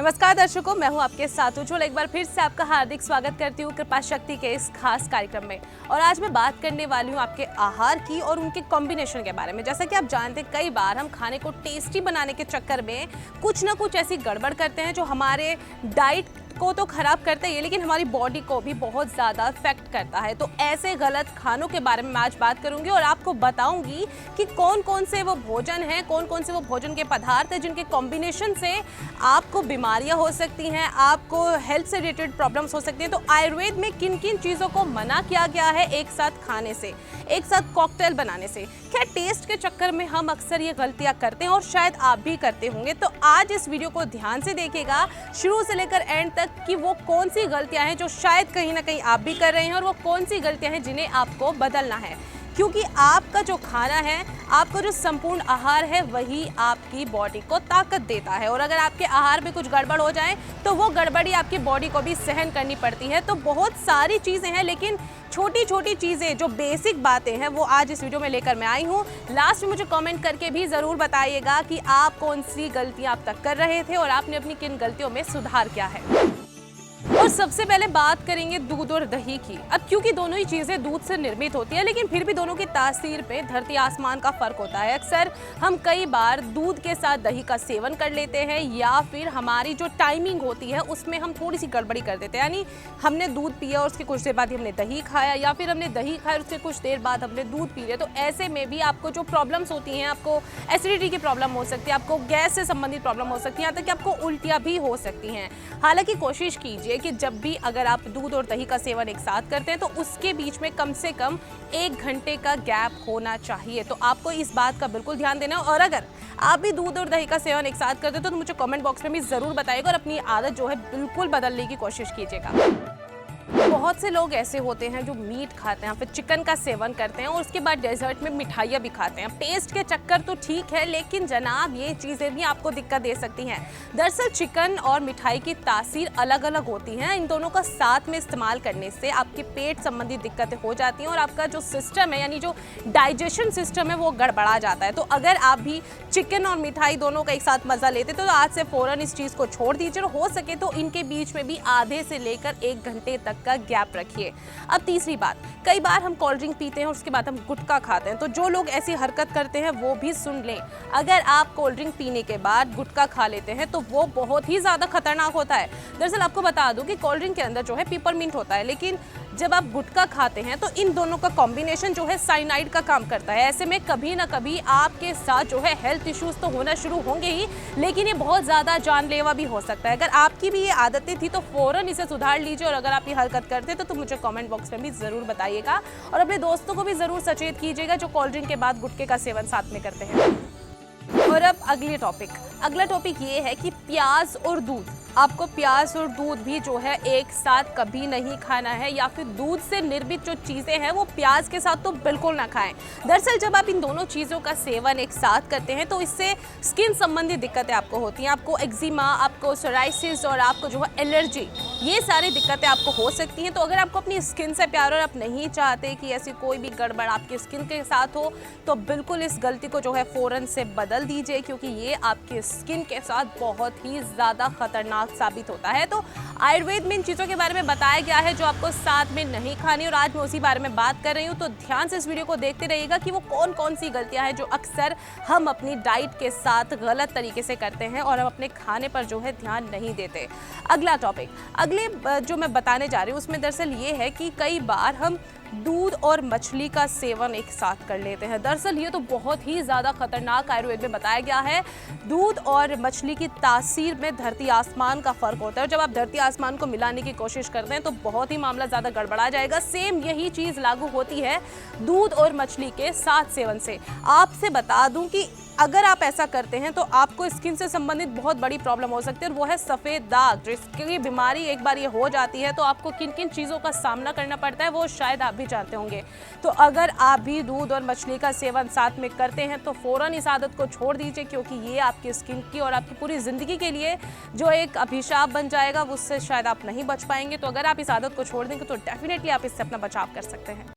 नमस्कार दर्शकों, मैं हूं आपके साथ उज्ज्वल। एक बार फिर से आपका हार्दिक स्वागत करती हूं कृपा शक्ति के इस खास कार्यक्रम में। और आज मैं बात करने वाली हूं आपके आहार की और उनके कॉम्बिनेशन के बारे में। जैसा कि आप जानते हैं, कई बार हम खाने को टेस्टी बनाने के चक्कर में कुछ ना कुछ ऐसी गड़बड़ करते हैं जो हमारे डाइट को तो खराब करता ही है, लेकिन हमारी बॉडी को भी बहुत ज़्यादा इफेक्ट करता है। तो ऐसे गलत खानों के बारे में मैं आज बात करूंगी और आपको बताऊंगी कि कौन कौन से वो भोजन हैं, कौन कौन से वो भोजन के पदार्थ हैं जिनके कॉम्बिनेशन से आपको बीमारियां हो सकती हैं, आपको हेल्थ से रिलेटेड प्रॉब्लम्स हो सकती हैं। तो आयुर्वेद में किन किन चीज़ों को मना किया गया है एक साथ खाने से, एक साथ कॉकटेल बनाने से। क्या टेस्ट के चक्कर में हम अक्सर ये गलतियां करते हैं और शायद आप भी करते होंगे। तो आज इस वीडियो को ध्यान से देखिएगा शुरू से लेकर एंड तक कि वो कौन सी गलतियां हैं जो शायद कहीं ना कहीं आप भी कर रहे हैं और वो कौन सी गलतियां हैं जिन्हें आपको बदलना है। क्योंकि आपका जो खाना है, आपका जो संपूर्ण आहार है, वही आपकी बॉडी को ताकत देता है। और अगर आपके आहार में कुछ गड़बड़ हो जाए तो वो गड़बड़ी आपकी बॉडी को भी सहन करनी पड़ती है। तो बहुत सारी चीज़ें हैं, लेकिन छोटी छोटी चीज़ें जो बेसिक बातें हैं वो आज इस वीडियो में लेकर मैं आई हूँ। लास्ट में मुझे कमेंट करके भी ज़रूर बताइएगा कि आप कौन सी गलतियाँ अब तक कर रहे थे और आपने अपनी किन गलतियों में सुधार किया है। और सबसे पहले बात करेंगे दूध और दही की। अब क्योंकि दोनों ही चीज़ें दूध से निर्मित होती है, लेकिन फिर भी दोनों की तासीर पे धरती आसमान का फ़र्क होता है। अक्सर हम कई बार दूध के साथ दही का सेवन कर लेते हैं, या फिर हमारी जो टाइमिंग होती है उसमें हम थोड़ी सी गड़बड़ी कर देते हैं। यानी हमने दूध पिया और उसके कुछ देर बाद ही हमने दही खाया, या फिर हमने दही खाया और उसके कुछ देर बाद हमने दूध पी लिया। तो ऐसे में भी आपको जो प्रॉब्लम्स होती हैं, आपको एसिडिटी की प्रॉब्लम हो सकती है, आपको गैस से संबंधित प्रॉब्लम हो सकती है, यहाँ तक कि आपको उल्टियाँ भी हो सकती हैं। हालांकि कोशिश कीजिए कि जब भी अगर आप दूध और दही का सेवन एक साथ करते हैं तो उसके बीच में कम से कम 1 घंटे का गैप होना चाहिए। तो आपको इस बात का बिल्कुल ध्यान देना है। और अगर आप भी दूध और दही का सेवन एक साथ करते हो तो मुझे कमेंट बॉक्स में भी ज़रूर बताइएगा और अपनी आदत जो है बिल्कुल बदलने की कोशिश कीजिएगा। बहुत से लोग ऐसे होते हैं जो मीट खाते हैं, फिर चिकन का सेवन करते हैं और उसके बाद डेजर्ट में मिठाइयाँ भी खाते हैं। टेस्ट के चक्कर तो ठीक है, लेकिन जनाब ये चीज़ें भी आपको दिक्कत दे सकती हैं। दरअसल चिकन और मिठाई की तासीर अलग अलग होती हैं। इन दोनों का साथ में इस्तेमाल करने से आपके पेट संबंधी दिक्कतें हो जाती हैं और आपका जो सिस्टम है, यानी जो डाइजेशन सिस्टम है, वो गड़बड़ा जाता है। तो अगर आप भी चिकन और मिठाई दोनों का एक साथ मज़ा लेते तो आज से फ़ौरन इस चीज़ को छोड़ दीजिए और हो सके तो इनके बीच में भी आधे से लेकर 1 घंटे तक का गैप रखिए। अब तीसरी बात, कई बार हम कोल्ड ड्रिंक पीते हैं और उसके बाद हम गुटखा खाते हैं। तो जो लोग ऐसी हरकत करते हैं वो भी सुन लें। अगर आप कोल्ड ड्रिंक पीने के बाद गुटखा खा लेते हैं तो वो बहुत ही ज़्यादा खतरनाक होता है। दरअसल आपको बता दूं कि कोल्ड ड्रिंक के अंदर जो है पिपरमिंट होता है, लेकिन जब आप गुटखा खाते हैं तो इन दोनों का कॉम्बिनेशन जो है साइनाइड का काम करता है। ऐसे में कभी ना कभी आपके साथ जो है हेल्थ इश्यूज तो होना शुरू होंगे ही, लेकिन ये बहुत ज़्यादा जानलेवा भी हो सकता है। अगर आपकी भी ये आदतें थी तो फ़ौरन इसे सुधार लीजिए। और अगर आप ये हरकत करते तो मुझे कमेंट बॉक्स में भी ज़रूर बताइएगा और अपने दोस्तों को भी ज़रूर सचेत कीजिएगा जो कोल्ड ड्रिंक के बाद गुटखे का सेवन साथ में करते हैं। और अब अगला टॉपिक ये है कि प्याज और दूध। आपको प्याज और दूध भी जो है एक साथ कभी नहीं खाना है, या फिर दूध से निर्मित जो चीज़ें हैं वो प्याज के साथ तो बिल्कुल ना खाएं। दरअसल जब आप इन दोनों चीज़ों का सेवन एक साथ करते हैं तो इससे स्किन संबंधी दिक्कतें आपको होती हैं। आपको एक्जिमा, आपको सोराइसिस और आपको जो है एलर्जी, ये सारी दिक्कतें आपको हो सकती हैं। तो अगर आपको अपनी स्किन से प्यार और आप नहीं चाहते कि ऐसी कोई भी गड़बड़ आपकी स्किन के साथ हो, तो बिल्कुल इस गलती को जो है फ़ौरन से बदल दीजिए, क्योंकि ये आपकी स्किन के साथ बहुत ही ज़्यादा खतरनाक साबित होता है। तो आयुर्वेद में इन चीज़ों के बारे में बताया गया है जो आपको साथ में नहीं खानी, और आज मैं उसी बारे में बात कर रही हूँ। तो ध्यान से इस वीडियो को देखते रहिएगा कि वो कौन कौन सी गलतियाँ हैं जो अक्सर हम अपनी डाइट के साथ गलत तरीके से करते हैं और हम अपने खाने पर जो है ध्यान नहीं देते। अगला टॉपिक, अगले जो मैं बताने जा रही हूँ उसमें दरअसल ये है कि कई बार हम दूध और मछली का सेवन एक साथ कर लेते हैं। दरअसल ये तो बहुत ही ज़्यादा खतरनाक आयुर्वेद में बताया गया है। दूध और मछली की तासीर में धरती आसमान का फ़र्क होता है। जब आप धरती आसमान को मिलाने की कोशिश करते हैं तो बहुत ही मामला ज़्यादा गड़बड़ा जाएगा। सेम यही चीज़ लागू होती है दूध और मछली के साथ सेवन से। आपसे बता दूं कि अगर आप ऐसा करते हैं तो आपको स्किन से संबंधित बहुत बड़ी प्रॉब्लम हो सकती है, और वो है सफ़ेद दाग। जिसकी बीमारी एक बार ये हो जाती है तो आपको किन किन चीज़ों का सामना करना पड़ता है वो शायद आप भी जानते होंगे। तो अगर आप भी दूध और मछली का सेवन साथ में करते हैं तो फ़ौरन इस आदत को छोड़ दीजिए, क्योंकि ये आपकी स्किन की और आपकी पूरी ज़िंदगी के लिए जो एक अभिशाप बन जाएगा, उससे शायद आप नहीं बच पाएंगे। तो अगर आप इस आदत को छोड़ देंगे तो डेफिनेटली आप इससे अपना बचाव कर सकते हैं।